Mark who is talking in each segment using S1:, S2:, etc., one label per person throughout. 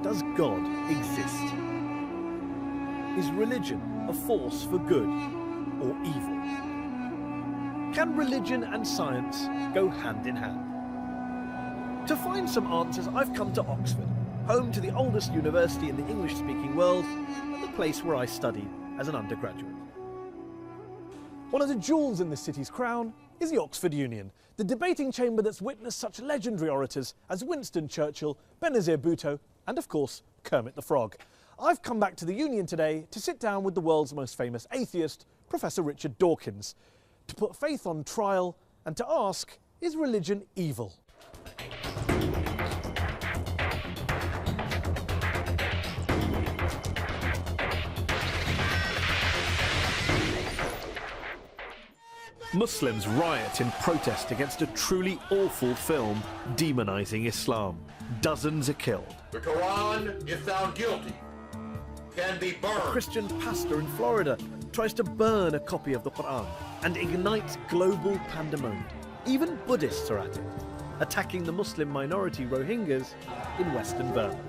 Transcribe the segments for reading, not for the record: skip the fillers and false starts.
S1: Does God exist? Is religion a force for good or evil? Can religion and science go hand in hand? To find some answers, I've come to Oxford, home to the oldest university in the English-speaking world and the place where I studied as an undergraduate. One of the jewels in the city's crown is the Oxford Union, the debating chamber that's witnessed such legendary orators as Winston Churchill, Benazir Bhutto and, of course, Kermit the Frog. I've come back to the Union today to sit down with the world's most famous atheist, Professor Richard Dawkins, to put faith on trial and to ask, is religion evil? Muslims riot in protest against a truly awful film demonising Islam. Dozens are killed.
S2: The Quran, if found guilty, can be burned.
S1: A Christian pastor in Florida tries to burn a copy of the Quran and ignites global pandemonium. Even Buddhists are at it, attacking the Muslim minority Rohingyas in Western Burma.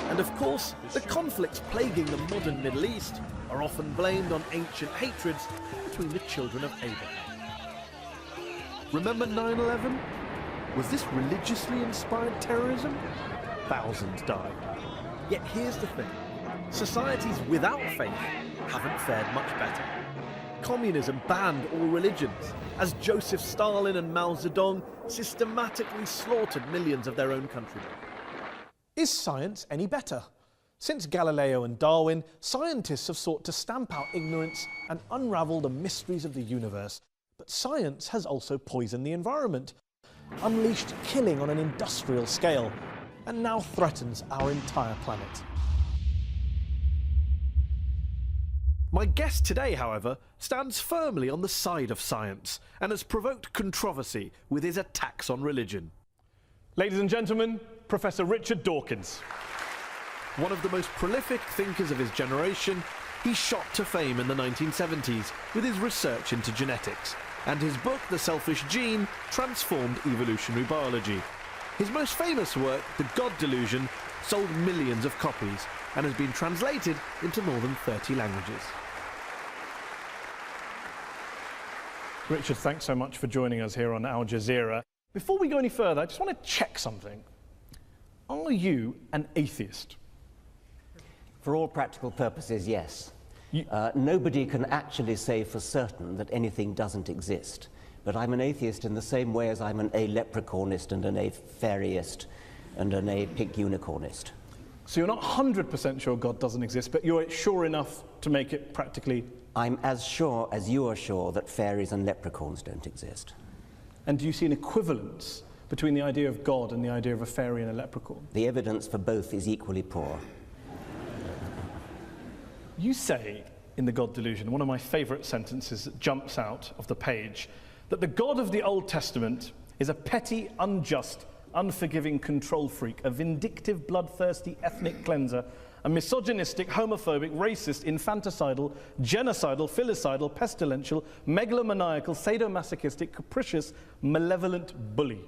S1: And of course, the conflicts plaguing the modern Middle East are often blamed on ancient hatreds between the children of Abraham. Remember 9/11? Was this religiously inspired terrorism? Thousands died. Yet here's the thing. Societies without faith haven't fared much better. Communism banned all religions, as Joseph Stalin and Mao Zedong systematically slaughtered millions of their own countrymen. Is science any better? Since Galileo and Darwin, scientists have sought to stamp out ignorance and unravel the mysteries of the universe. But science has also poisoned the environment, unleashed killing on an industrial scale, and now threatens our entire planet. My guest today, however, stands firmly on the side of science and has provoked controversy with his attacks on religion. Ladies and gentlemen, Professor Richard Dawkins. One of the most prolific thinkers of his generation, he shot to fame in the 1970s with his research into genetics, and his book, The Selfish Gene, transformed evolutionary biology. His most famous work, The God Delusion, sold millions of copies and has been translated into more than 30 languages. Richard, thanks so much for joining us here on Al Jazeera. Before we go any further, I just want to check something. Are you an atheist?
S3: For all practical purposes, yes. Nobody can actually say for certain that anything doesn't exist. But I'm an atheist in the same way as I'm an a-leprechaunist and an a-fairyist and an a-pink unicornist.
S1: So you're not 100% sure God doesn't exist, but you're sure enough to make it practically...
S3: I'm as sure as you are sure that fairies and leprechauns don't exist.
S1: And do you see an equivalence between the idea of God and the idea of a fairy and a leprechaun?
S3: The evidence for both is equally poor.
S1: You say in The God Delusion, one of my favourite sentences that jumps out of the page, that the God of the Old Testament is a petty, unjust, unforgiving control freak, a vindictive, bloodthirsty ethnic cleanser, a misogynistic, homophobic, racist, infanticidal, genocidal, filicidal, pestilential, megalomaniacal, sadomasochistic, capricious, malevolent bully.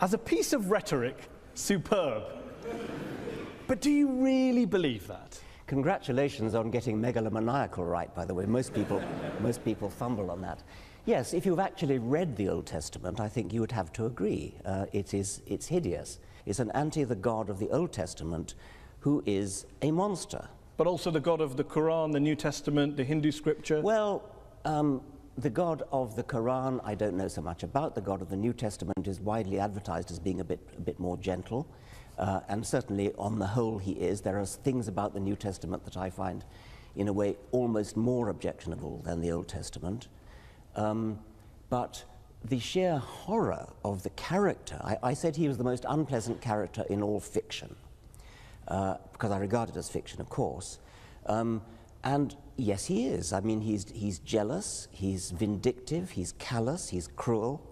S1: As a piece of rhetoric, superb. But do you really believe that?
S3: Congratulations on getting megalomaniacal right, by the way. Most people fumble on that. Yes, if you've actually read the Old Testament, I think you would have to agree. It's hideous. It's an the God of the Old Testament who is a monster.
S1: But also the God of the Quran, the New Testament, the Hindu scripture?
S3: Well, the God of the Quran, I don't know so much about. The God of the New Testament is widely advertised as being a bit more gentle. And certainly, on the whole, he is. There are things about the New Testament that I find, in a way, almost more objectionable than the Old Testament. But the sheer horror of the character, I said he was the most unpleasant character in all fiction, because I regard it as fiction, of course. And yes, he is. I mean, he's jealous, he's vindictive, he's callous, he's cruel.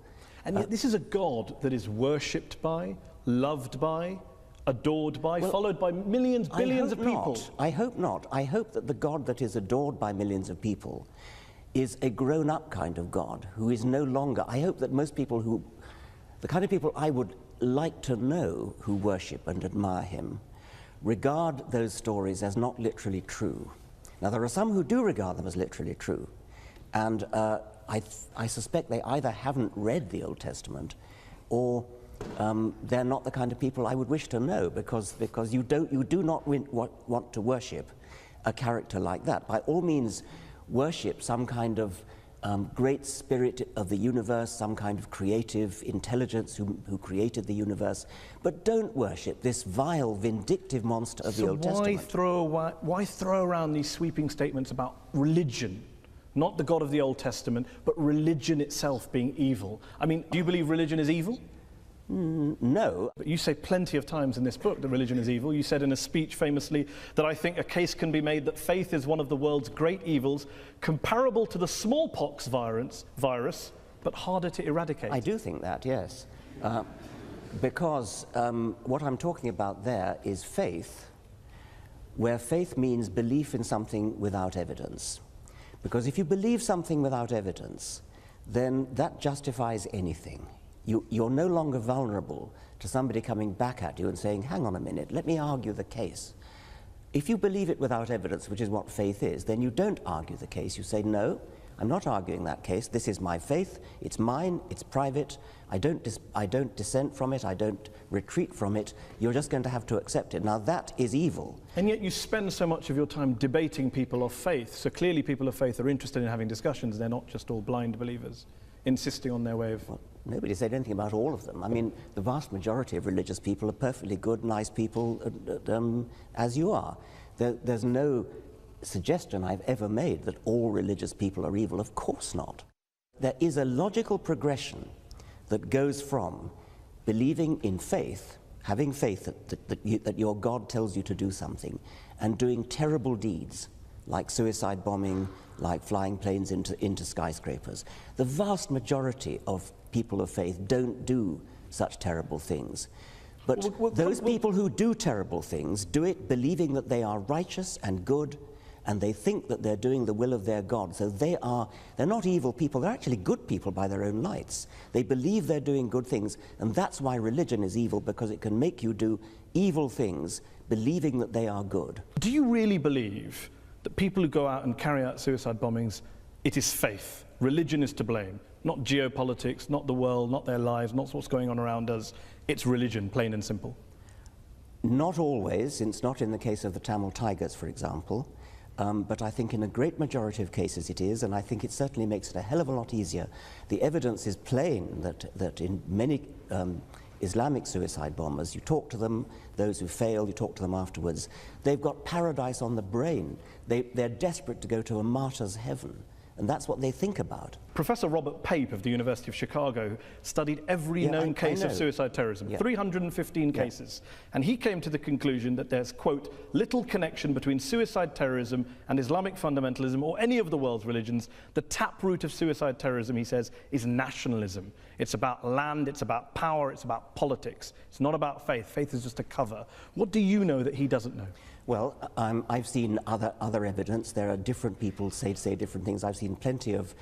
S1: And yet this is a God that is worshipped by, loved by, adored by, well, followed by millions, billions of people.
S3: I hope not. I hope that the God that is adored by millions of people is a grown-up kind of God who is no longer... I hope that most people who... The kind of people I would like to know who worship and admire him regard those stories as not literally true. Now, there are some who do regard them as literally true, and I suspect they either haven't read the Old Testament or they're not the kind of people I would wish to know, because you do not want to worship a character like that. By all means, worship some kind of great spirit of the universe, some kind of creative intelligence who created the universe, but don't worship this vile, vindictive monster of the Old Testament.
S4: Why throw around these sweeping statements about religion? Not the God of the Old Testament, but religion itself being evil. I mean, do you believe religion is evil?
S3: No.
S4: But you say plenty of times in this book that religion is evil. You said in a speech famously that I think a case can be made that faith is one of the world's great evils, comparable to the smallpox virus, but harder to eradicate.
S3: I do think that, yes. Because what I'm talking about there is faith, where faith means belief in something without evidence. Because if you believe something without evidence, then that justifies anything. You're no longer vulnerable to somebody coming back at you and saying, hang on a minute, let me argue the case. If you believe it without evidence, which is what faith is, then you don't argue the case. You say, no, I'm not arguing that case. This is my faith. It's mine. It's private. I don't dissent from it. I don't retreat from it. You're just going to have to accept it. Now, that is evil.
S4: And yet you spend so much of your time debating people of faith. So clearly people of faith are interested in having discussions. They're not just all blind believers, insisting on their way of...
S3: Well, nobody said anything about all of them. I mean, the vast majority of religious people are perfectly good, nice people, as you are. There's no suggestion I've ever made that all religious people are evil. Of course not. There is a logical progression that goes from believing in faith, having faith that your God tells you to do something, and doing terrible deeds, like suicide bombing, like flying planes into skyscrapers. The vast majority of people of faith don't do such terrible things. But those people who do terrible things do it believing that they are righteous and good, and they think that they're doing the will of their God. So they're not evil people, they're actually good people by their own lights. They believe they're doing good things, and that's why religion is evil, because it can make you do evil things believing that they are good.
S4: Do you really believe that people who go out and carry out suicide bombings, it is faith? Religion is to blame, not geopolitics, not the world, not their lives, not what's going on around us. It's religion, plain and simple.
S3: Not always. It's not in the case of the Tamil Tigers, for example. But I think in a great majority of cases it is, and I think it certainly makes it a hell of a lot easier. The evidence is plain that in many Islamic suicide bombers, you talk to them, those who fail, you talk to them afterwards, they've got paradise on the brain. They're desperate to go to a martyr's heaven, and that's what they think about.
S4: Professor Robert Pape of the University of Chicago studied every known case of suicide terrorism, 315 cases, and he came to the conclusion that there's, quote, little connection between suicide terrorism and Islamic fundamentalism or any of the world's religions. The taproot of suicide terrorism, he says, is nationalism. It's about land, it's about power, it's about politics. It's not about faith. Faith is just a cover. What do you know that he doesn't know?
S3: Well, I've seen other evidence. There are different people say different things. I've seen plenty of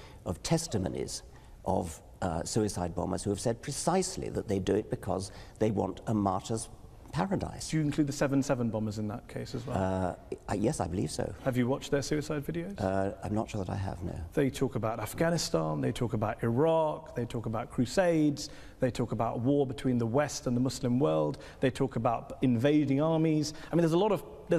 S3: testimonies of suicide bombers who have said precisely that they do it because they want a martyr's paradise.
S4: Do you include the 7/7 bombers in that case as well?
S3: Yes, I believe so.
S4: Have you watched their suicide videos?
S3: I'm not sure that I have, no.
S4: They talk about Afghanistan, they talk about Iraq, they talk about crusades, they talk about war between the West and the Muslim world, they talk about invading armies. I mean, there's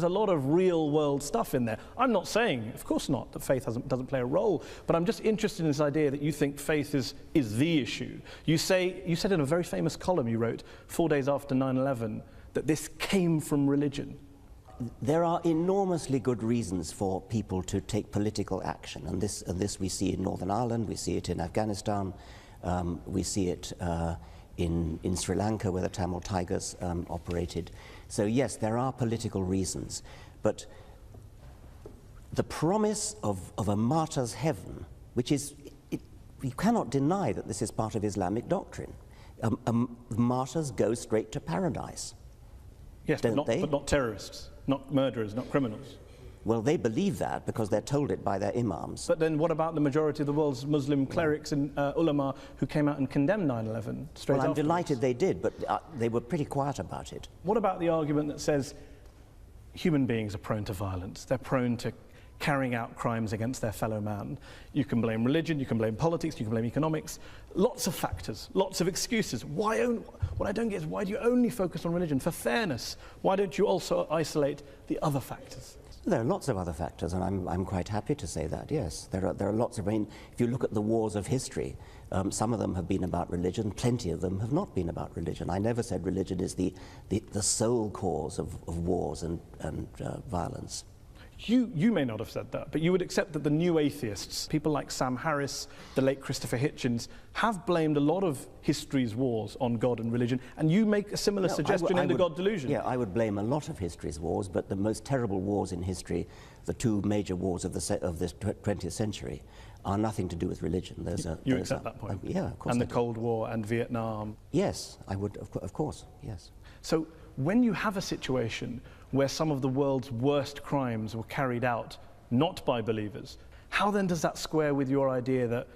S4: a lot of real world stuff in there. I'm not saying, of course not, that faith doesn't play a role, but I'm just interested in this idea that you think faith is the issue. You said in a very famous column you wrote 4 days after 9/11 that this came from religion.
S3: There are enormously good reasons for people to take political action, and this we see in Northern Ireland, we see it in Afghanistan, we see it in Sri Lanka, where the Tamil Tigers operated. So yes, there are political reasons, but the promise of a martyr's heaven, which is, you cannot deny that this is part of Islamic doctrine. Martyrs go straight to paradise.
S4: Yes, but not terrorists, not murderers, not criminals.
S3: Well, they believe that because they're told it by their imams.
S4: But then what about the majority of the world's Muslim clerics and ulama who came out and condemned 9/11 straight
S3: Well, I'm
S4: afterwards?
S3: delighted they did, but they were pretty quiet about it.
S4: What about the argument that says human beings are prone to violence, they're prone to carrying out crimes against their fellow man? You can blame religion, you can blame politics, you can blame economics, lots of factors, lots of excuses. What I don't get is, why do you only focus on religion? For fairness, why don't you also isolate the other factors?
S3: There are lots of other factors, and I'm quite happy to say that, yes. There are lots of, I mean, if you look at the wars of history, some of them have been about religion, plenty of them have not been about religion. I never said religion is the sole cause of wars and violence.
S4: You may not have said that, but you would accept that the new atheists, people like Sam Harris, the late Christopher Hitchens, have blamed a lot of history's wars on God and religion, and you make a similar suggestion in The God Delusion.
S3: Yeah, I would blame a lot of history's wars, but the most terrible wars in history, the two major wars of the 20th century, are nothing to do with religion.
S4: You accept that point?
S3: Yeah, of course.
S4: And the Cold War and Vietnam?
S3: Yes, I would, of course, yes.
S4: So when you have a situation where some of the world's worst crimes were carried out not by believers, how then does that square with your idea that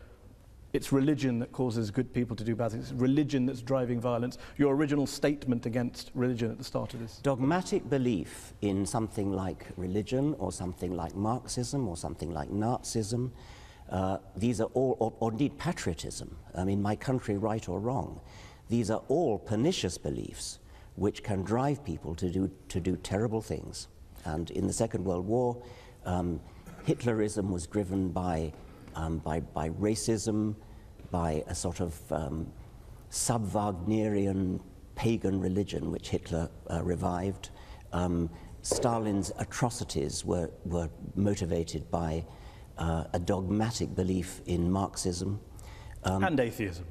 S4: it's religion that causes good people to do bad things, it's religion that's driving violence, your original statement against religion at the start of this?
S3: Dogmatic belief in something like religion or something like Marxism or something like Nazism, these are all, or indeed patriotism, I mean, my country, right or wrong, these are all pernicious beliefs which can drive people to do terrible things. And in the Second World War, Hitlerism was driven by racism, by a sort of sub-Wagnerian pagan religion which Hitler revived. Stalin's atrocities were motivated by a dogmatic belief in Marxism.
S4: And atheism.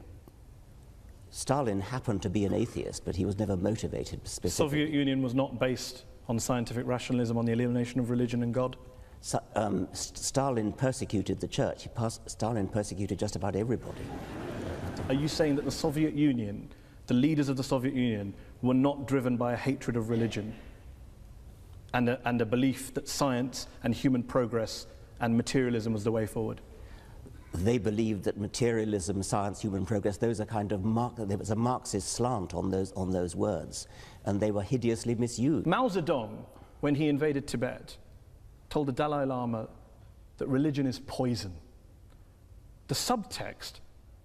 S3: Stalin happened to be an atheist, but he was never motivated
S4: The
S3: specifically.
S4: Soviet Union was not based on scientific rationalism, on the elimination of religion and God?
S3: Stalin persecuted the church. Stalin persecuted just about everybody.
S4: Are you saying that the Soviet Union, the leaders of the Soviet Union, were not driven by a hatred of religion and a belief that science and human progress and materialism was the way forward?
S3: They believed that materialism, science, human progress, those are kind of there was a Marxist slant on those words, and they were hideously misused.
S4: Mao Zedong, when he invaded Tibet, told the Dalai Lama that religion is poison. The subtext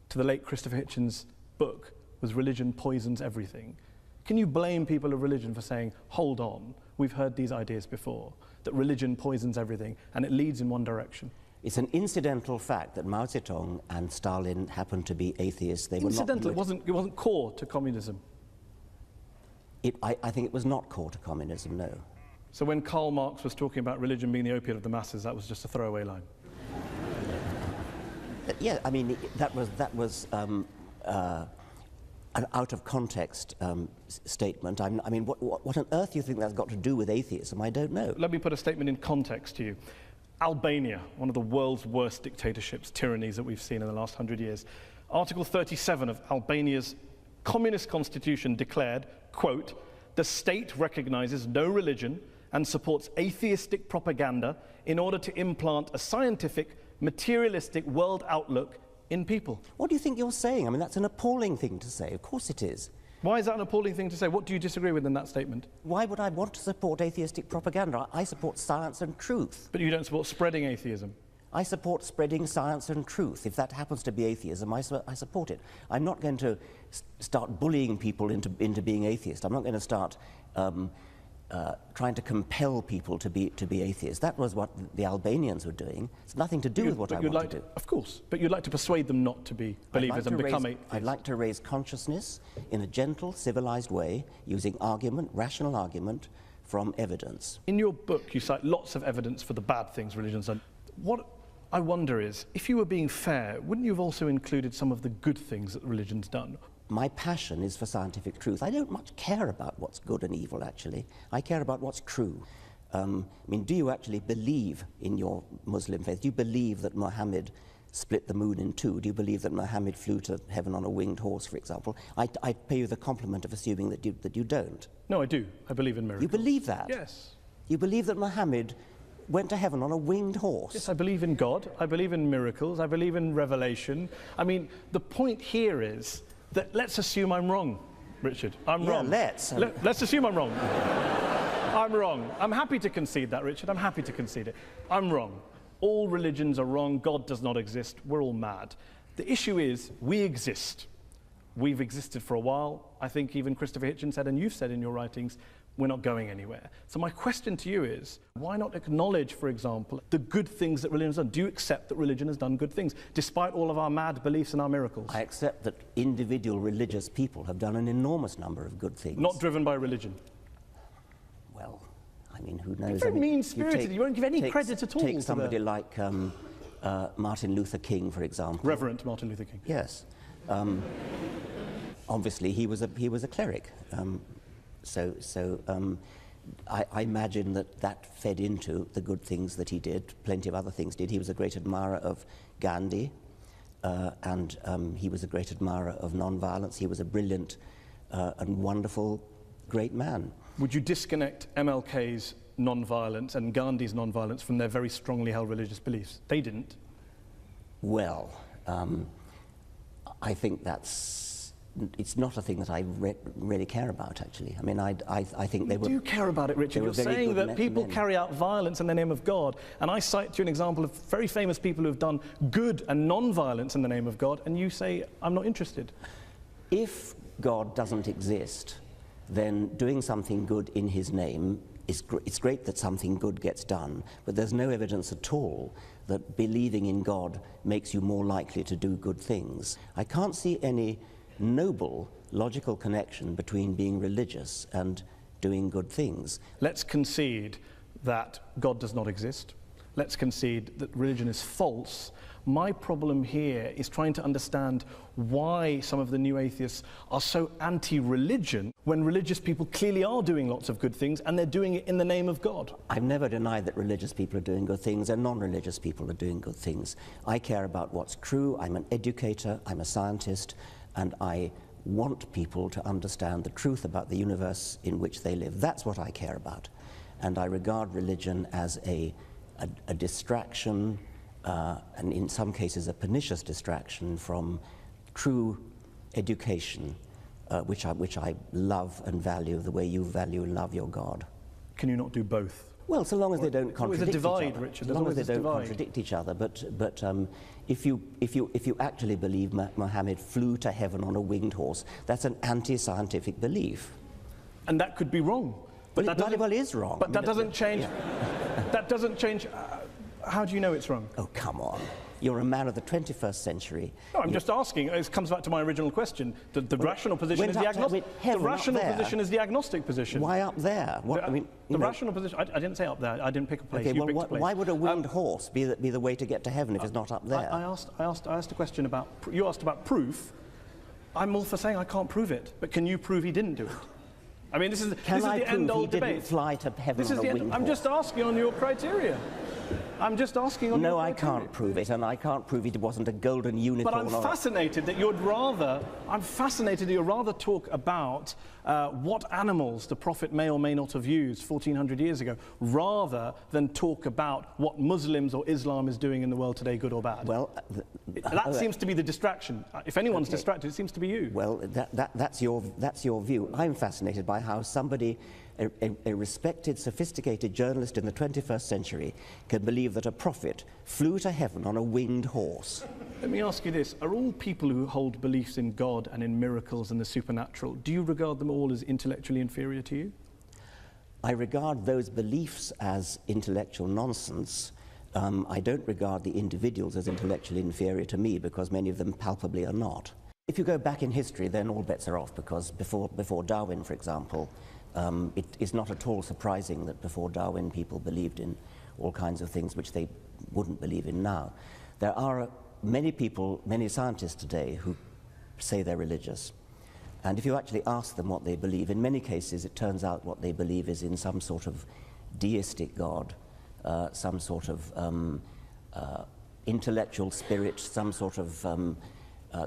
S4: to the late Christopher Hitchens' book was religion poisons everything. Can you blame people of religion for saying, hold on, we've heard these ideas before, that religion poisons everything and it leads in one direction?
S3: It's an incidental fact that Mao Zedong and Stalin happened to be atheists. They
S4: Incidental,
S3: were not.
S4: it wasn't core to communism.
S3: I think it was not core to communism, no.
S4: So when Karl Marx was talking about religion being the opiate of the masses, that was just a throwaway line.
S3: Yeah, I mean, that was an out of context statement. I mean, what on earth do you think that's got to do with atheism? I don't know.
S4: Let me put a statement in context to you. Albania, one of the world's worst dictatorships, tyrannies that we've seen in the last 100 years. Article 37 of Albania's communist constitution declared, quote, "The state recognizes no religion and supports atheistic propaganda in order to implant a scientific, materialistic world outlook in people."
S3: What do you think you're saying? I mean, that's an appalling thing to say. Of course it is.
S4: Why is that an appalling thing to say? What do you disagree with in that statement?
S3: Why would I want to support atheistic propaganda? I support science and truth.
S4: But you don't support spreading atheism.
S3: I support spreading science and truth. If that happens to be atheism, I support it. I'm not going to start bullying people into being atheist. I'm not going to start trying to compel people to be atheists. That was what the Albanians were doing. It's nothing to do with what I want to do.
S4: Of course, but you'd like to persuade them not to be believers and become atheists.
S3: I'd like to raise consciousness in a gentle, civilized way, using argument, rational argument, from evidence.
S4: In your book, you cite lots of evidence for the bad things religion's done. What I wonder is, if you were being fair, wouldn't you have also included some of the good things that religion's done?
S3: My passion is for scientific truth. I don't much care about what's good and evil, actually. I care about what's true. I mean, do you actually believe in your Muslim faith? Do you believe that Muhammad split the moon in two? Do you believe that Muhammad flew to heaven on a winged horse, for example? I pay you the compliment of assuming that you don't.
S4: No, I do. I believe in miracles.
S3: You believe that?
S4: Yes.
S3: You believe that Muhammad went to heaven on a winged horse.
S4: Yes, I believe in God, I believe in miracles, I believe in revelation. I mean, the point here is that let's assume I'm wrong, Richard. I'm wrong.
S3: Let's.
S4: Let's assume I'm wrong. I'm wrong. I'm happy to concede that, Richard. I'm happy to concede it. I'm wrong. All religions are wrong. God does not exist. We're all mad. The issue is we exist. We've existed for a while. I think even Christopher Hitchens said, and you've said in your writings, we're not going anywhere. So my question to you is, why not acknowledge, for example, the good things that religion has done? Do you accept that religion has done good things, despite all of our mad beliefs and our miracles?
S3: I accept that individual religious people have done an enormous number of good things.
S4: Not driven by religion?
S3: Well, I mean, who knows?
S4: You're very mean-spirited. You won't give any credit at all.
S3: Take somebody like Martin Luther King, for example.
S4: Reverend Martin Luther King.
S3: Yes. Obviously, he was a cleric. I imagine that fed into the good things that he did. Plenty of other things did. He was a great admirer of Gandhi, and he was a great admirer of non-violence. He was a brilliant and wonderful, great man.
S4: Would you disconnect MLK's non-violence and Gandhi's non-violence from their very strongly held religious beliefs? They didn't.
S3: Well, I think it's not a thing that I really care about, actually. I mean, I think they were...
S4: You do care about it, Richard. You're saying that people carry out violence in the name of God, and I cite you an example of very famous people who have done good and non-violence in the name of God, and you say, I'm not interested.
S3: If God doesn't exist, then doing something good in his name it's great that something good gets done, but there's no evidence at all that believing in God makes you more likely to do good things. I can't see any noble, logical connection between being religious and doing good things.
S4: Let's concede that God does not exist. Let's concede that religion is false. My problem here is trying to understand why some of the new atheists are so anti-religion when religious people clearly are doing lots of good things and they're doing it in the name of God.
S3: I've never denied that religious people are doing good things and non-religious people are doing good things. I care about what's true. I'm an educator, I'm a scientist, and I want people to understand the truth about the universe in which they live. That's what I care about. And I regard religion as a distraction, and in some cases a pernicious distraction from true education, which I love and value the way you value and love your God.
S4: Can you not do both?
S3: Well, so long as they don't contradict each other.
S4: Richard.
S3: As long as they don't contradict each other. But if you actually believe Muhammad flew to heaven on a winged horse, that's an anti-scientific belief.
S4: And that could be wrong.
S3: But well, it is wrong.
S4: But that doesn't change. That doesn't change. How do you know it's wrong?
S3: Oh, come on. You're a man of the 21st century.
S4: No, I'm just asking. It comes back to my original question. The rational position is the agnostic. The rational position is the agnostic position.
S3: Why up there? What,
S4: the rational position. I didn't say up there. I didn't pick a place.
S3: Okay,
S4: you picked a place.
S3: Why would a winged horse be the way to get to heaven if it's not up there?
S4: I asked a question about. You asked about proof. I'm all for saying I can't prove it, but can you prove he didn't do it? I mean, this is the end-old debate.
S3: Didn't fly to heaven on a winged horse?
S4: I'm just asking on your criteria. I'm just asking on your criteria.
S3: No, I can't prove it, and I can't prove it wasn't a golden unicorn.
S4: But I'm fascinated that you're rather talk about what animals the Prophet may or may not have used 1400 years ago, rather than talk about what Muslims or Islam is doing in the world today, good or bad. Well, that seems to be the distraction. If anyone's distracted, it seems to be you.
S3: Well, that's your view. I'm fascinated by how somebody, a respected, sophisticated journalist in the 21st century, can believe that a prophet flew to heaven on a winged horse.
S4: Let me ask you this. Are all people who hold beliefs in God and in miracles and the supernatural, do you regard them all as intellectually inferior to you?
S3: I regard those beliefs as intellectual nonsense. I don't regard the individuals as intellectually inferior to me, because many of them palpably are not. If you go back in history, then all bets are off, because before Darwin, for example, it is not at all surprising that before Darwin people believed in all kinds of things which they wouldn't believe in now. There are many people, many scientists today who say they're religious. And if you actually ask them what they believe, in many cases it turns out what they believe is in some sort of deistic God, some sort of intellectual spirit, some sort of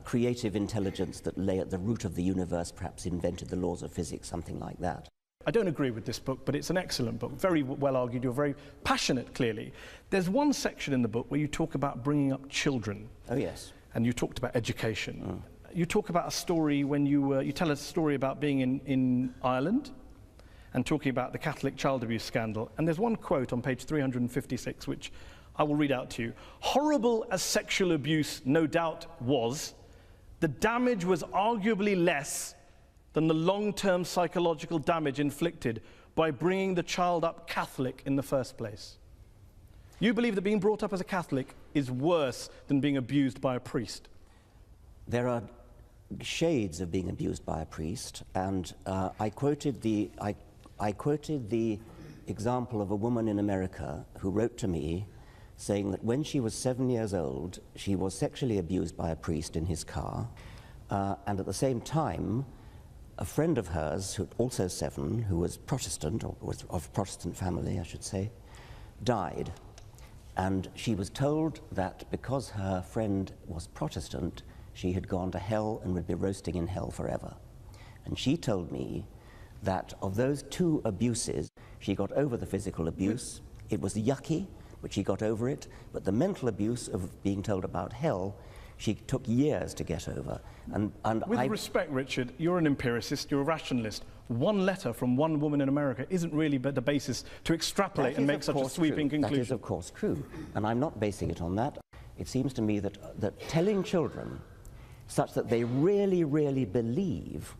S3: creative intelligence that lay at the root of the universe, perhaps invented the laws of physics, something like that.
S4: I don't agree with this book, but it's an excellent book, very well argued, you're very passionate, clearly. There's one section in the book where you talk about bringing up children.
S3: Oh, yes.
S4: And you talked about education. You talk about a story when you tell a story about being in Ireland and talking about the Catholic child abuse scandal. And there's one quote on page 356, which I will read out to you. Horrible as sexual abuse no doubt was, the damage was arguably less than the long-term psychological damage inflicted by bringing the child up Catholic in the first place. You believe that being brought up as a Catholic is worse than being abused by a priest?
S3: There are shades of being abused by a priest, and I quoted the example of a woman in America who wrote to me saying that when she was 7 years old, she was sexually abused by a priest in his car, and at the same time, a friend of hers, who also 7, who was Protestant, or was of Protestant family, I should say, died. And she was told that because her friend was Protestant, she had gone to hell and would be roasting in hell forever. And she told me that of those 2 abuses, she got over the physical abuse. It was yucky, but she got over it. But the mental abuse of being told about hell, she took years to get over. And
S4: with respect, Richard, you're an empiricist, you're a rationalist. One letter from one woman in America isn't really the basis to extrapolate and make such a sweeping conclusion.
S3: That is, of course, true. And I'm not basing it on that. It seems to me that telling children such that they really, really believe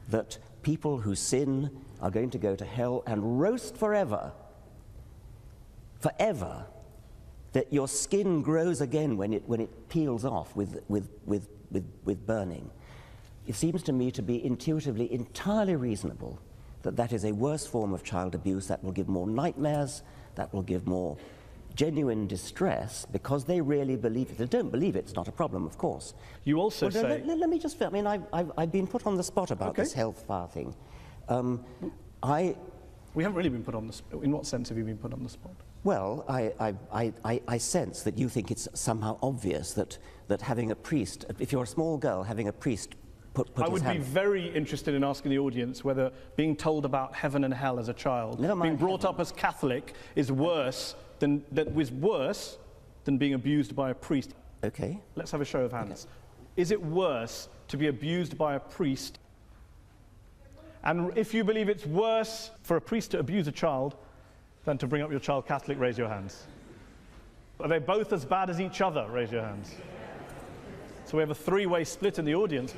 S3: that people who sin are going to go to hell and roast forever, that your skin grows again when it peels off with burning. It seems to me to be intuitively entirely reasonable that that is a worse form of child abuse, that will give more nightmares, that will give more genuine distress, because they really believe it. If they don't believe it, it's not a problem, of course.
S4: You also say...
S3: Let me just... I mean, I've been put on the spot about this hellfire thing.
S4: We haven't really been put on the spot. In what sense have you been put on the spot?
S3: Well, I sense that you think it's somehow obvious that having a priest, if you're a small girl, having a priest put his hand... I would
S4: be very interested in asking the audience whether being told about heaven and hell as a child, being brought up as Catholic, is worse than being abused by a priest.
S3: Okay.
S4: Let's have a show of hands. Okay. Is it worse to be abused by a priest? And if you believe it's worse for a priest to abuse a child than to bring up your child Catholic, raise your hands. Are they both as bad as each other? Raise your hands. So we have a 3-way split in the audience.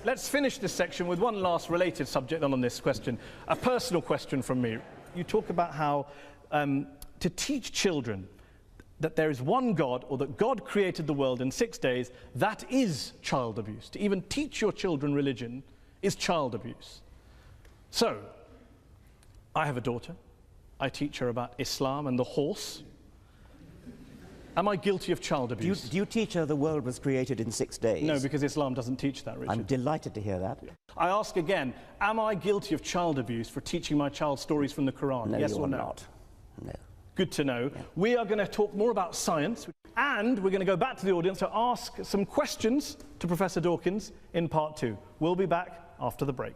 S4: Let's finish this section with one last related subject on this question, a personal question from me. You talk about how to teach children that there is one God, or that God created the world in 6 days, that is child abuse. To even teach your children religion is child abuse. So, I have a daughter. I teach her about Islam and the horse. Am I guilty of child abuse?
S3: Do you teach her the world was created in 6 days?
S4: No, because Islam doesn't teach that, Richard.
S3: I'm delighted to hear that.
S4: I ask again, am I guilty of child abuse for teaching my child stories from the Quran?
S3: No,
S4: yes
S3: you're
S4: or no?
S3: Not. No.
S4: Good to know. Yeah. We are going to talk more about science, and we're going to go back to the audience to ask some questions to Professor Dawkins in part 2. We'll be back after the break.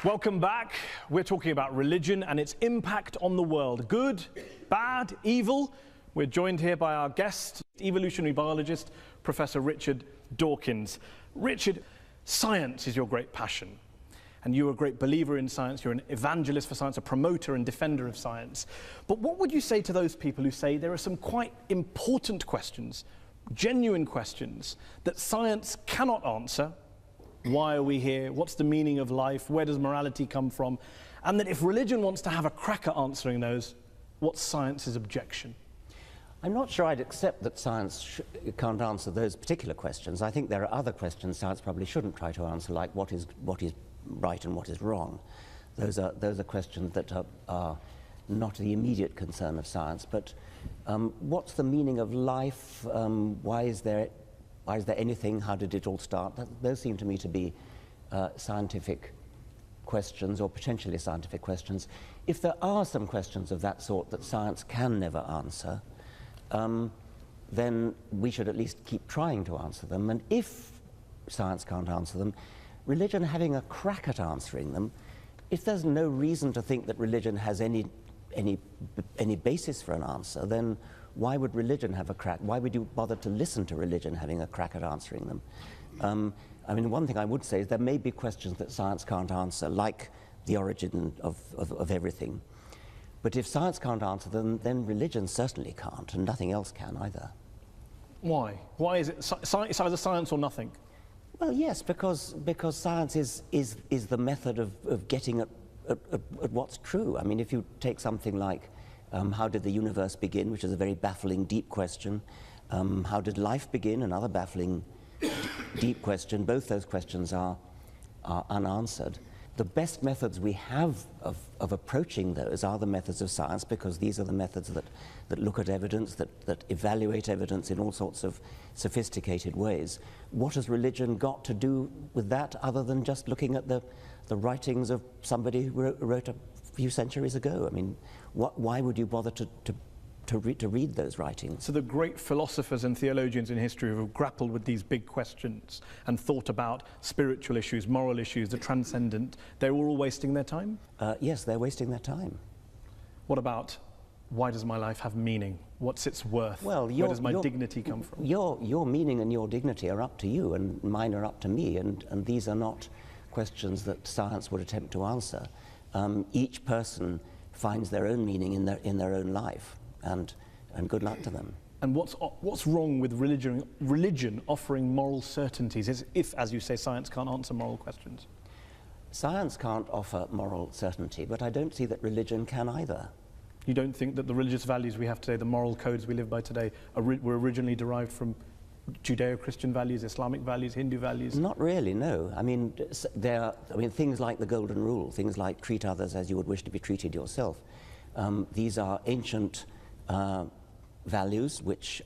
S4: Welcome back. We're talking about religion and its impact on the world. Good, bad, evil. We're joined here by our guest, evolutionary biologist, Professor Richard Dawkins. Richard, science is your great passion. And you're a great believer in science. You're an evangelist for science, a promoter and defender of science. But what would you say to those people who say there are some quite important questions, genuine questions, that science cannot answer? Why are we here? What's the meaning of life? Where does morality come from? And that if religion wants to have a crack at answering those, what's science's objection?
S3: I'm not sure I'd accept that science can't answer those particular questions. I think there are other questions science probably shouldn't try to answer, like what is right and what is wrong. Those are questions that are not the immediate concern of science, but what's the meaning of life? Why is there anything? How did it all start? Those seem to me to be scientific questions, or potentially scientific questions. If there are some questions of that sort that science can never answer, then we should at least keep trying to answer them. And if science can't answer them, religion having a crack at answering them, if there's no reason to think that religion has any basis for an answer, then why would religion have a crack? Why would you bother to listen to religion having a crack at answering them? I mean, one thing I would say is there may be questions that science can't answer, like the origin of everything. But if science can't answer them, then religion certainly can't, and nothing else can either.
S4: Why? Why is it? It's either science or nothing.
S3: Well, yes, because science is the method of getting at what's true. I mean, if you take something like how did the universe begin, which is a very baffling, deep question. How did life begin? Another baffling, deep question. Both those questions are unanswered. The best methods we have of approaching those are the methods of science, because these are the methods that look at evidence, that evaluate evidence in all sorts of sophisticated ways. What has religion got to do with that, other than just looking at the writings of somebody who wrote a few centuries ago? I mean, why would you bother to read those writings?
S4: So the great philosophers and theologians in history who have grappled with these big questions and thought about spiritual issues, moral issues, the transcendent, they're all wasting their time?
S3: Yes, they're wasting their time.
S4: What about, why does my life have meaning? What's its worth?
S3: Well,
S4: where does my dignity come from?
S3: Your meaning and your dignity are up to you, and mine are up to me, and these are not questions that science would attempt to answer. Each person finds their own meaning in their own life. And good luck to them.
S4: And what's wrong with religion offering moral certainties if, as you say, science can't answer moral questions?
S3: Science can't offer moral certainty, but I don't see that religion can either.
S4: You don't think that the religious values we have today, the moral codes we live by today, were originally derived from Judeo-Christian values, Islamic values, Hindu values?
S3: Not really, no. I mean, things like the Golden Rule, things like treat others as you would wish to be treated yourself. These are ancient values which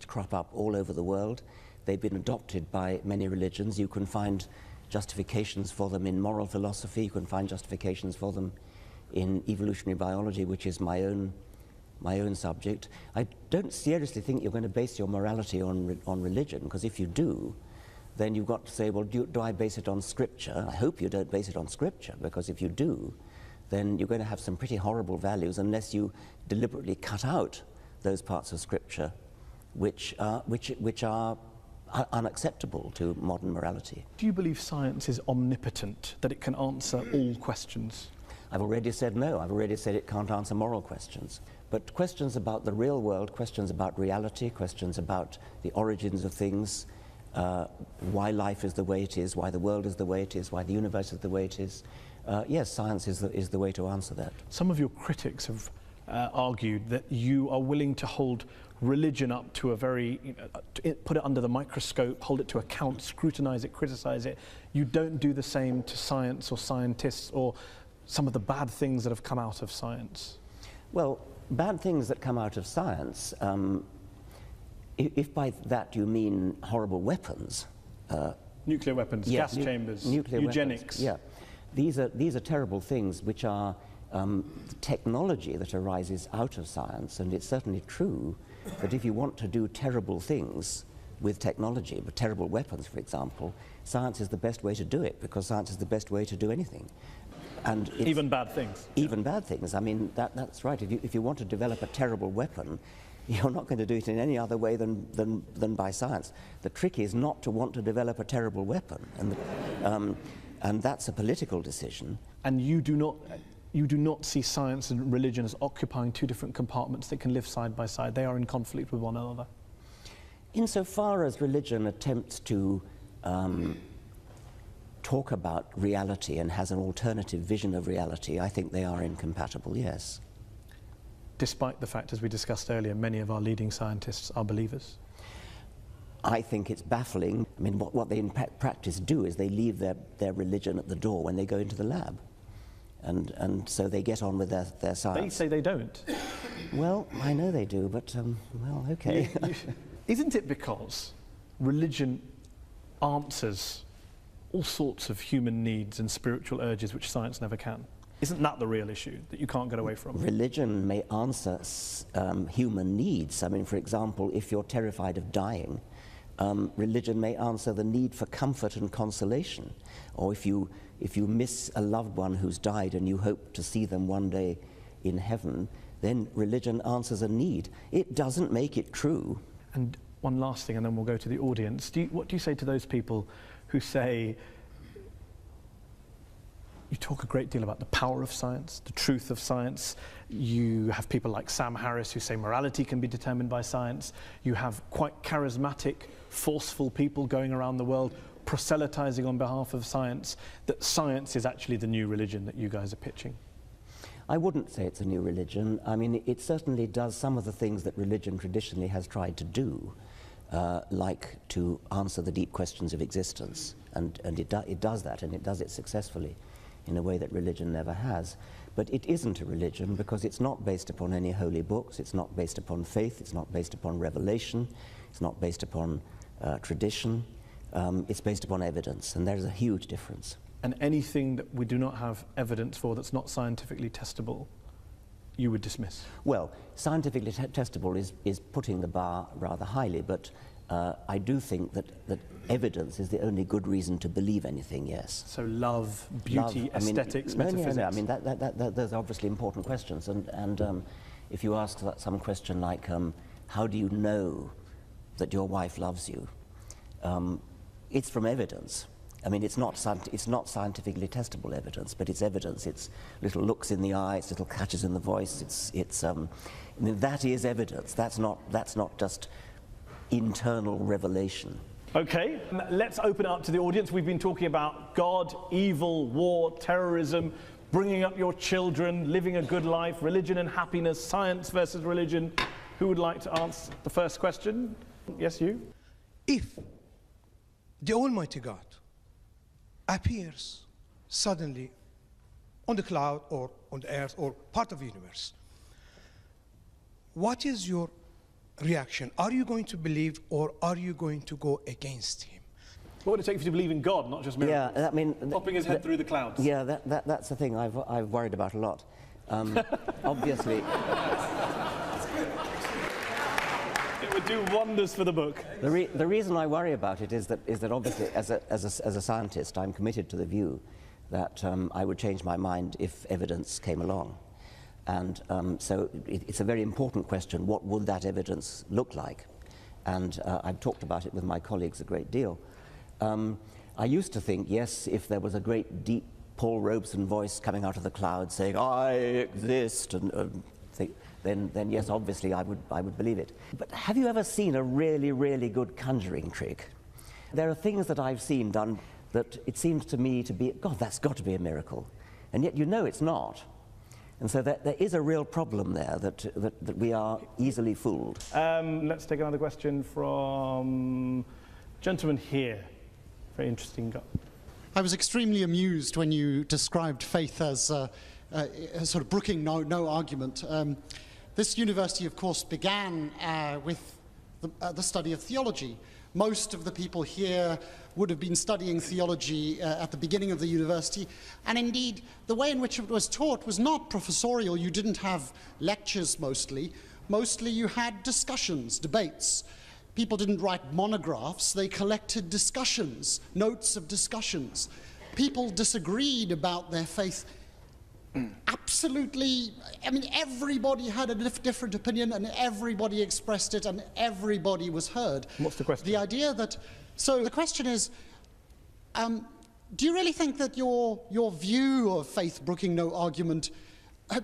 S3: crop up all over the world. They've been adopted by many religions. You can find justifications for them in moral philosophy. You can find justifications for them in evolutionary biology, which is my own subject. I don't seriously think you're going to base your morality on religion, because if you do, then you've got to say, well, do I base it on Scripture? I hope you don't base it on Scripture, because if you do, then you're going to have some pretty horrible values unless you deliberately cut out those parts of Scripture which are unacceptable to modern morality.
S4: Do you believe science is omnipotent, that it can answer all questions?
S3: I've already said no. I've already said it can't answer moral questions. But questions about the real world, questions about reality, questions about the origins of things, why life is the way it is, why the world is the way it is, why the universe is the way it is, yes, science is the way to answer that.
S4: Some of your critics have argued that you are willing to hold religion up to a very, put it under the microscope, hold it to account, scrutinize it, criticize it. You don't do the same to science or scientists or some of the bad things that have come out of science.
S3: Well, bad things that come out of science, if by that you mean horrible weapons.
S4: Nuclear weapons,
S3: yeah,
S4: gas chambers,
S3: nuclear
S4: eugenics.
S3: Weapons, yeah. These are terrible things which are technology that arises out of science, and it's certainly true that if you want to do terrible things with technology, with terrible weapons, for example, science is the best way to do it, because science is the best way to do anything. And
S4: even bad things.
S3: Even bad things. I mean, that's right. If you want to develop a terrible weapon, you're not going to do it in any other way than by science. The trick is not to want to develop a terrible weapon, and that's a political decision.
S4: And you do not see science and religion as occupying two different compartments that can live side by side. They are in conflict with one another.
S3: Insofar as religion attempts to talk about reality and has an alternative vision of reality, I think they are incompatible, yes.
S4: Despite the fact, as we discussed earlier, many of our leading scientists are believers?
S3: I think it's baffling. I mean, what they in practice do is they leave their religion at the door when they go into the lab. and so they get on with their science.
S4: They say they don't.
S3: Well, I know they do, but, well, okay.
S4: Isn't it because religion answers all sorts of human needs and spiritual urges which science never can? Isn't that the real issue that you can't get away from?
S3: Religion may answer human needs. I mean, for example, if you're terrified of dying, religion may answer the need for comfort and consolation. Or if you miss a loved one who's died and you hope to see them one day in heaven, then religion answers a need. It doesn't make it true.
S4: And one last thing, and then we'll go to the audience. What do you say to those people who say, you talk a great deal about the power of science, the truth of science. You have people like Sam Harris who say morality can be determined by science. You have quite charismatic, forceful people going around the world proselytizing on behalf of science, that science is actually the new religion that you guys are pitching.
S3: I wouldn't say it's a new religion. I mean, it certainly does some of the things that religion traditionally has tried to do, like to answer the deep questions of existence. And it does that, and it does it successfully in a way that religion never has. But it isn't a religion because it's not based upon any holy books, it's not based upon faith, it's not based upon revelation, it's not based upon tradition, it's based upon evidence, and there's a huge difference.
S4: And anything that we do not have evidence for that's not scientifically testable, you would dismiss?
S3: Well, scientifically testable is putting the bar rather highly, but I do think that evidence is the only good reason to believe anything, yes.
S4: So love, beauty, aesthetics, metaphysics?
S3: No, I mean, those are obviously important questions, and if you ask some question like, how do you know that your wife loves you? It's from evidence. I mean, it's not scientifically testable evidence, but it's evidence. It's little looks in the eye, it's little catches in the voice. I mean, that is evidence. That's not just internal revelation.
S4: Okay, let's open it up to the audience. We've been talking about God, evil, war, terrorism, bringing up your children, living a good life, religion and happiness, science versus religion. Who would like to answer the first question? Yes, you?
S5: If the Almighty God appears suddenly on the cloud or on the earth or part of the universe, what is your reaction? Are you going to believe or are you going to go against him?
S4: What would it take for you to believe in God, not just miracles?
S3: Yeah, I mean,
S4: popping his head through the clouds.
S3: Yeah, that's the thing I've worried about a lot. Obviously,
S4: it would do wonders for the book.
S3: the reason I worry about it is that obviously, as a scientist, I'm committed to the view that I would change my mind if evidence came along. And so it's a very important question. What would that evidence look like? And I've talked about it with my colleagues a great deal. I used to think, yes, if there was a great deep Paul Robeson voice coming out of the clouds saying, I exist, then yes, obviously I would believe it. But have you ever seen a really, really good conjuring trick? There are things that I've seen done that it seems to me to be, God, that's got to be a miracle. And yet you know it's not. And so there is a real problem there that we are easily fooled.
S4: Let's take another question from gentleman here. Very interesting guy.
S6: I was extremely amused when you described faith as sort of brooking no argument. This university, of course, began with the study of theology. Most of the people here would have been studying theology at the beginning of the university, and indeed the way in which it was taught was not professorial. You didn't have lectures mostly you had discussions, debates. People didn't write monographs, they collected discussions, notes of discussions. People disagreed about their faith. Absolutely, I mean, everybody had a different opinion and everybody expressed it and everybody was heard.
S4: What's the question?
S6: The idea that, so the question is, do you really think that your view of faith brooking no argument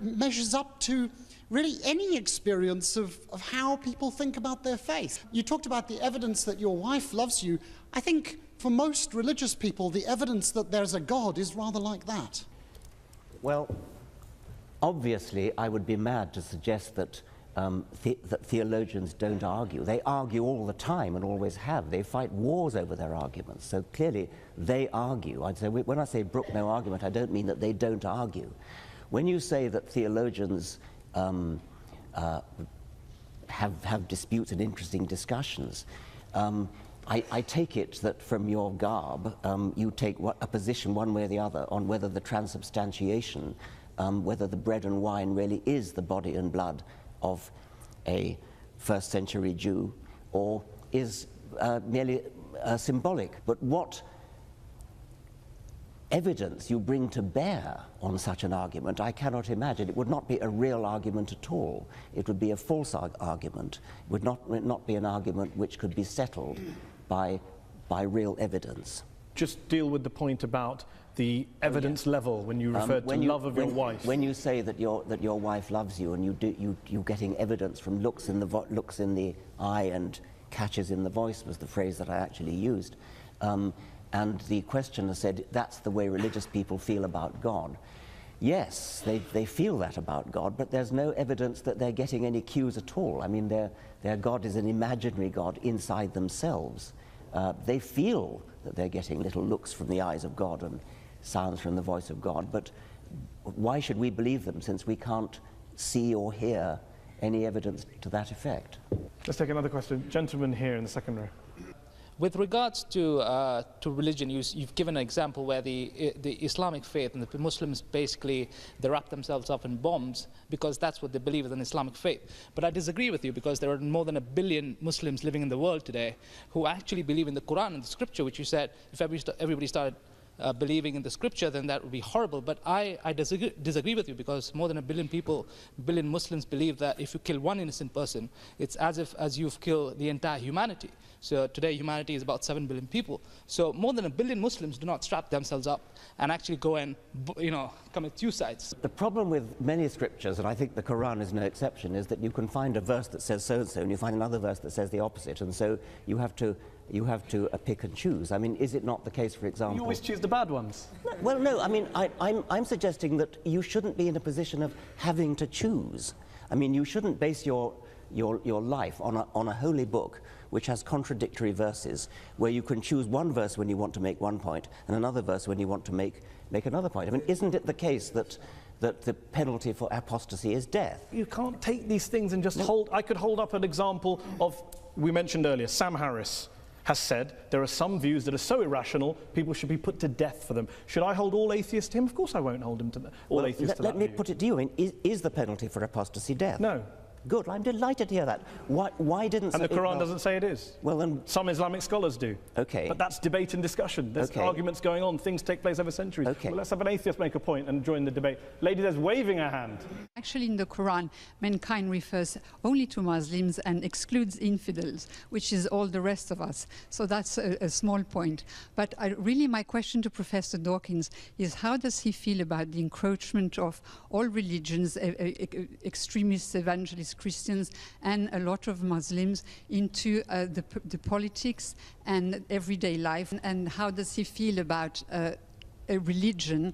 S6: measures up to really any experience of how people think about their faith? You talked about the evidence that your wife loves you. I think for most religious people, the evidence that there's a God is rather like that.
S3: Well, obviously, I would be mad to suggest that that theologians don't argue. They argue all the time and always have. They fight wars over their arguments. So clearly they argue. I'd say, when I say brook no argument, I don't mean that they don't argue. When you say that theologians have disputes and interesting discussions, I take it that from your garb, you take a position one way or the other on whether the transubstantiation, whether the bread and wine really is the body and blood of a first century Jew, or is merely symbolic. But what evidence you bring to bear on such an argument, I cannot imagine. It would not be a real argument at all. It would be a false argument. It would not be an argument which could be settled by real evidence.
S4: Just deal with the point about the evidence level when you referred to love of your wife.
S3: When you say that your wife loves you, and you're getting evidence from looks in the eye and catches in the voice was the phrase that I actually used, and the questioner said that's the way religious people feel about God. Yes, they feel that about God, but there's no evidence that they're getting any cues at all. I mean, their God is an imaginary God inside themselves. They feel that they're getting little looks from the eyes of God and sounds from the voice of God, but why should we believe them since we can't see or hear any evidence to that effect?
S4: Let's take another question. Gentleman here in the second row.
S7: With regards to religion, you've given an example where the Islamic faith and the Muslims basically they wrap themselves up in bombs because that's what they believe is an Islamic faith. But I disagree with you because there are more than 1 billion Muslims living in the world today who actually believe in the Quran and the scripture, which you said if everybody started believing in the scripture, then that would be horrible. But I disagree with you because more than 1 billion people, 1 billion Muslims believe that if you kill one innocent person, it's as you've killed the entire humanity. So today humanity is about 7 billion people. So more than 1 billion Muslims do not strap themselves up and actually go and commit suicides.
S3: The problem with many scriptures, and I think the Quran is no exception, is that you can find a verse that says so-and-so and you find another verse that says the opposite, and so you have to pick and choose. I mean, is it not the case, for example...
S4: You always choose the bad ones.
S3: Well, no, I mean, I'm suggesting that you shouldn't be in a position of having to choose. I mean, you shouldn't base your life on a holy book which has contradictory verses, where you can choose one verse when you want to make one point and another verse when you want to make another point. I mean, isn't it the case that the penalty for apostasy is death?
S4: You can't take these things and just hold... I could hold up an example of, we mentioned earlier, Sam Harris has said there are some views that are so irrational, people should be put to death for them. Should I hold all atheists to him? Of course I won't hold him to all atheists to that
S3: Let me
S4: view.
S3: put it to you, I mean, is the penalty for apostasy death?
S4: No.
S3: Good, I'm delighted to hear that. Why didn't...
S4: And the Quran doesn't say it is.
S3: Well, then...
S4: Some Islamic scholars do.
S3: Okay.
S4: But that's debate and discussion. There's arguments going on. Things take place over centuries.
S3: Okay.
S4: Well, let's have an atheist make a point and join the debate. Lady there's waving her hand.
S8: Actually, in the Quran, mankind refers only to Muslims and excludes infidels, which is all the rest of us. So that's a small point. But really, my question to Professor Dawkins is, how does he feel about the encroachment of all religions, extremists, evangelists, Christians, and a lot of Muslims into the politics and everyday life? And how does he feel about a religion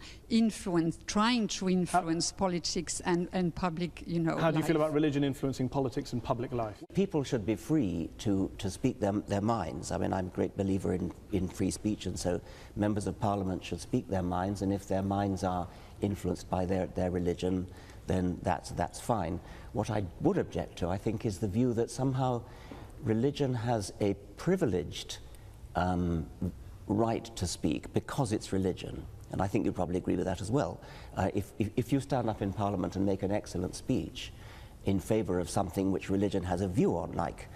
S8: trying to influence politics and public,
S4: How do you feel about religion influencing politics and public life?
S3: People should be free to speak their minds. I mean, I'm a great believer in free speech, and so members of parliament should speak their minds, and if their minds are influenced by their religion, then that's fine. What I would object to, I think, is the view that somehow religion has a privileged right to speak because it's religion. And I think you'd probably agree with that as well. If you stand up in Parliament and make an excellent speech in favour of something which religion has a view on, like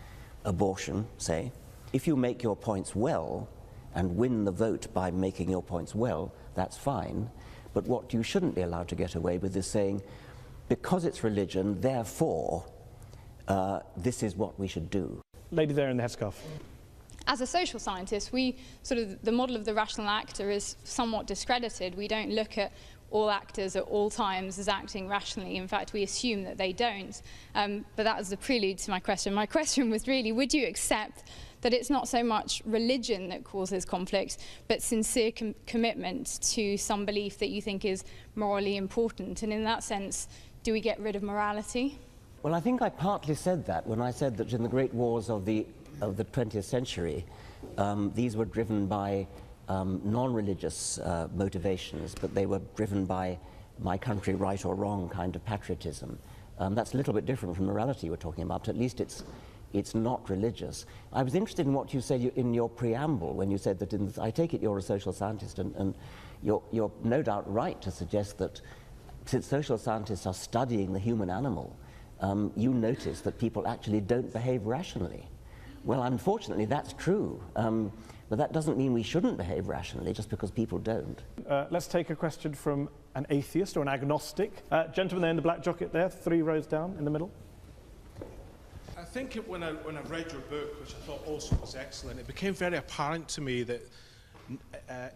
S3: abortion, say, if you make your points well and win the vote by making your points well, that's fine. But what you shouldn't be allowed to get away with is saying, because it's religion, therefore, this is what we should do.
S4: Lady there in the headscarf.
S9: As a social scientist, the model of the rational actor is somewhat discredited. We don't look at all actors at all times as acting rationally. In fact, we assume that they don't. But that was the prelude to my question. My question was really, would you accept that it's not so much religion that causes conflict, but sincere commitment to some belief that you think is morally important? And in that sense, do we get rid of morality?
S3: Well, I think I partly said that when I said that in the great wars of the 20th century, these were driven by non-religious motivations, but they were driven by my country, right or wrong kind of patriotism. That's a little bit different from morality we're talking about. At least it's not religious. I was interested in what you said in your preamble when you said that, I take it you're a social scientist, and you're no doubt right to suggest that since social scientists are studying the human animal, you notice that people actually don't behave rationally. Well, unfortunately, that's true. But that doesn't mean we shouldn't behave rationally just because people don't.
S4: Let's take a question from an atheist or an agnostic. Gentleman there in the black jacket there, 3 rows down in the middle.
S10: I think when I read your book, which I thought also was excellent, it became very apparent to me that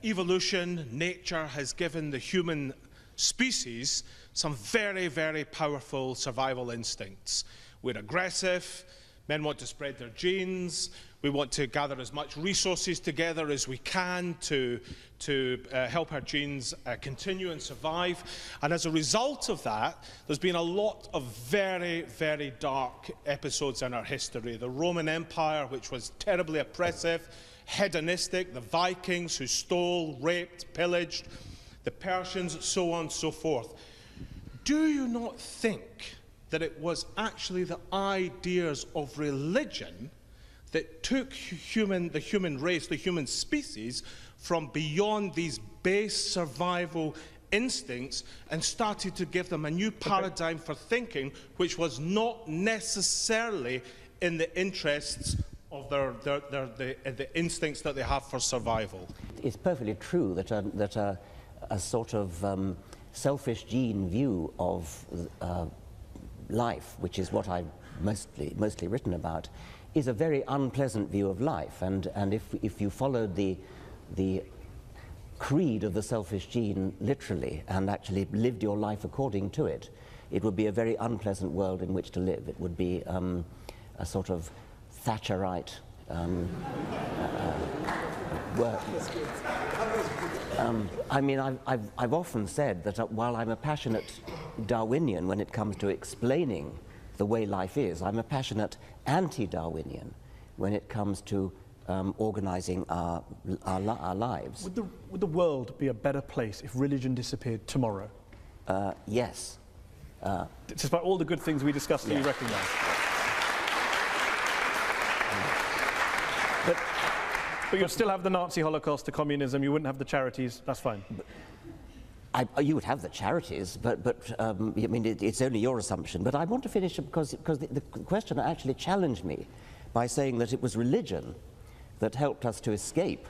S10: evolution, nature, has given the human species some very, very powerful survival instincts. We're aggressive, men want to spread their genes, we want to gather as much resources together as we can to help our genes continue and survive. And as a result of that, there's been a lot of very, very dark episodes in our history. The Roman Empire, which was terribly oppressive, hedonistic, the Vikings who stole, raped, pillaged, the Persians, so on and so forth. Do you not think that it was actually the ideas of religion that took the human race, the human species, from beyond these base survival instincts and started to give them a new paradigm for thinking, which was not necessarily in the interests of the instincts that they have for survival?
S3: It's perfectly true that a sort of selfish gene view of life, which is what I've mostly written about, is a very unpleasant view of life. And if you followed the creed of the selfish gene literally and actually lived your life according to it, it would be a very unpleasant world in which to live. It would be a sort of Thatcherite work. I mean, I've often said that while I'm a passionate Darwinian when it comes to explaining the way life is, I'm a passionate anti-Darwinian when it comes to organizing our lives.
S4: Would the world be a better place if religion disappeared tomorrow?
S3: Yes.
S4: Despite all the good things we discussed, that you recognise. But you'd still have the Nazi Holocaust, the communism, you wouldn't have the charities, that's fine.
S3: You would have the charities, but I mean, it's only your assumption. But I want to finish because the question actually challenged me by saying that it was religion that helped us to escape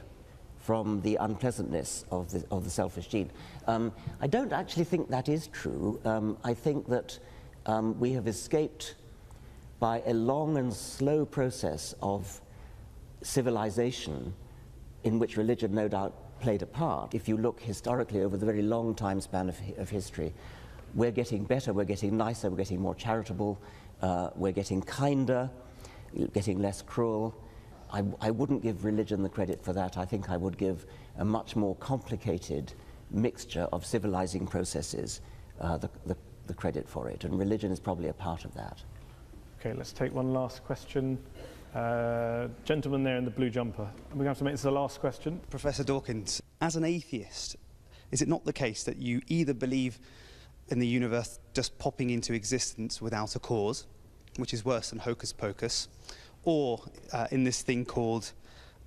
S3: from the unpleasantness of the selfish gene. I don't actually think that is true. I think that we have escaped by a long and slow process of civilization in which religion no doubt played a part. If you look historically over the very long time span of history, we're getting better, we're getting nicer, we're getting more charitable, we're getting kinder, getting less cruel. I wouldn't give religion the credit for that. I think I would give a much more complicated mixture of civilizing processes the credit for it, and religion is probably a part of that.
S4: Okay, let's take one last question. Gentleman there in the blue jumper. We're going to have to make this the last question.
S11: Professor Dawkins, as an atheist, is it not the case that you either believe in the universe just popping into existence without a cause, which is worse than hocus pocus, or in this thing called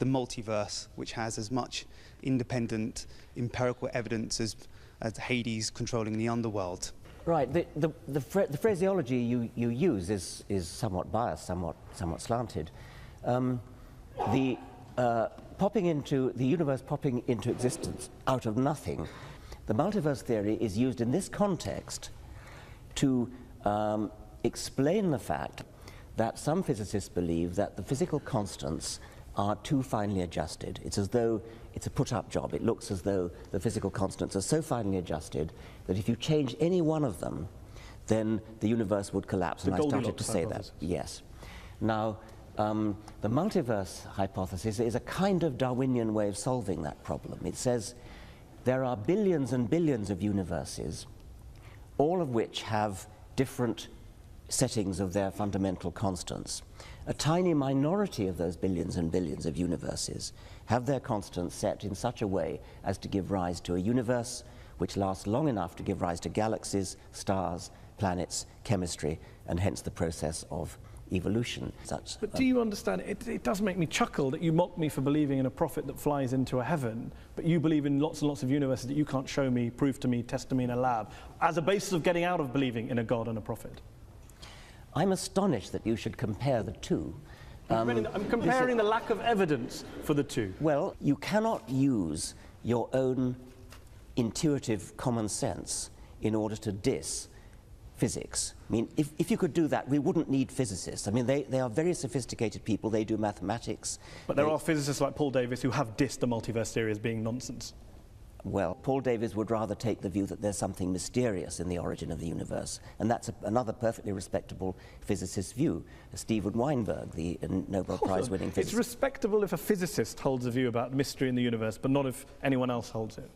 S11: the multiverse, which has as much independent empirical evidence as Hades controlling the underworld?
S3: Right. The phraseology you use is somewhat biased, somewhat slanted. The universe popping into existence out of nothing. The multiverse theory is used in this context to explain the fact that some physicists believe that the physical constants are too finely adjusted. It's as though it's a put-up job. It looks as though the physical constants are so finely adjusted that if you change any one of them, then the universe would collapse. And I started to say that. Yes. Now, the multiverse hypothesis is a kind of Darwinian way of solving that problem. It says there are billions and billions of universes, all of which have different settings of their fundamental constants. A tiny minority of those billions and billions of universes have their constants set in such a way as to give rise to a universe which lasts long enough to give rise to galaxies, stars, planets, chemistry, and hence the process of evolution.
S4: But do you understand, it does make me chuckle that you mock me for believing in a prophet that flies into a heaven, but you believe in lots and lots of universes that you can't show me, prove to me, test to me in a lab, as a basis of getting out of believing in a God and a prophet.
S3: I'm astonished that you should compare the two.
S4: I'm comparing the lack of evidence for the two.
S3: Well, you cannot use your own intuitive common sense in order to diss physics. I mean, if you could do that, we wouldn't need physicists. I mean, they are very sophisticated people. They do mathematics.
S4: But there are physicists like Paul Davies who have dissed the multiverse theory as being nonsense.
S3: Well, Paul Davies would rather take the view that there's something mysterious in the origin of the universe, and that's another perfectly respectable physicist's view. Steven Weinberg, the Nobel Prize-winning physicist.
S4: It's respectable if a physicist holds a view about mystery in the universe, but not if anyone else holds it.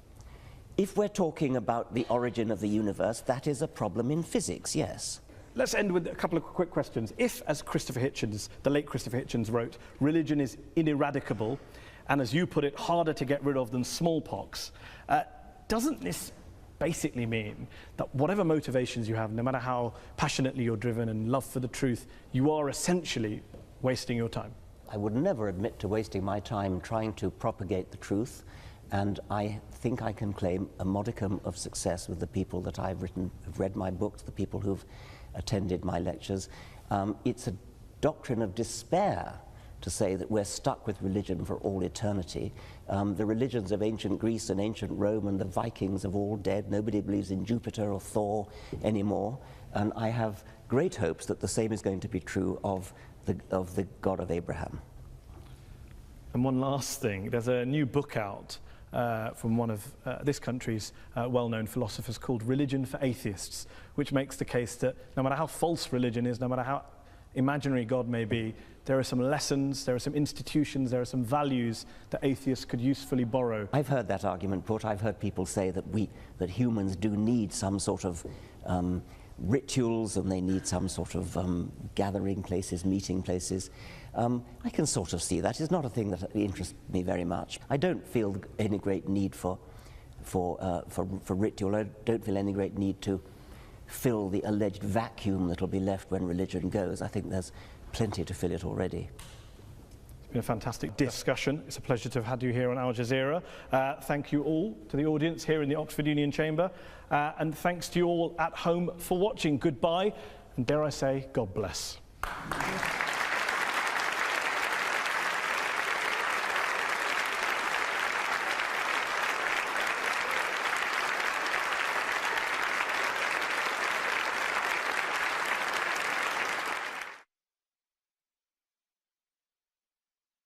S3: If we're talking about the origin of the universe, that is a problem in physics, yes.
S4: Let's end with a couple of quick questions. If, as Christopher Hitchens, the late Christopher Hitchens wrote, religion is ineradicable, and as you put it, harder to get rid of than smallpox, doesn't this basically mean that whatever motivations you have, no matter how passionately you're driven and love for the truth, you are essentially wasting your time?
S3: I would never admit to wasting my time trying to propagate the truth, and I think I can claim a modicum of success with the people that I've read my books, the people who've attended my lectures. It's a doctrine of despair to say that we're stuck with religion for all eternity. The religions of ancient Greece and ancient Rome and the Vikings have all dead. Nobody believes in Jupiter or Thor anymore. And I have great hopes that the same is going to be true of the God of Abraham.
S4: And one last thing, there's a new book out from one of this country's well-known philosophers called Religion for Atheists, which makes the case that no matter how false religion is, no matter how imaginary God may be, there are some lessons, there are some institutions, there are some values that atheists could usefully borrow.
S3: I've heard that argument put. I've heard people say that humans do need some sort of rituals, and they need some sort of gathering places, meeting places. I can sort of see that. It's not a thing that interests me very much. I don't feel any great need for ritual. I don't feel any great need to fill the alleged vacuum that will be left when religion goes. I think there's plenty to fill it already.
S4: It's been a fantastic discussion. It's a pleasure to have had you here on Al Jazeera. Thank you all to the audience here in the Oxford Union Chamber, and thanks to you all at home for watching. Goodbye, and dare I say, God bless.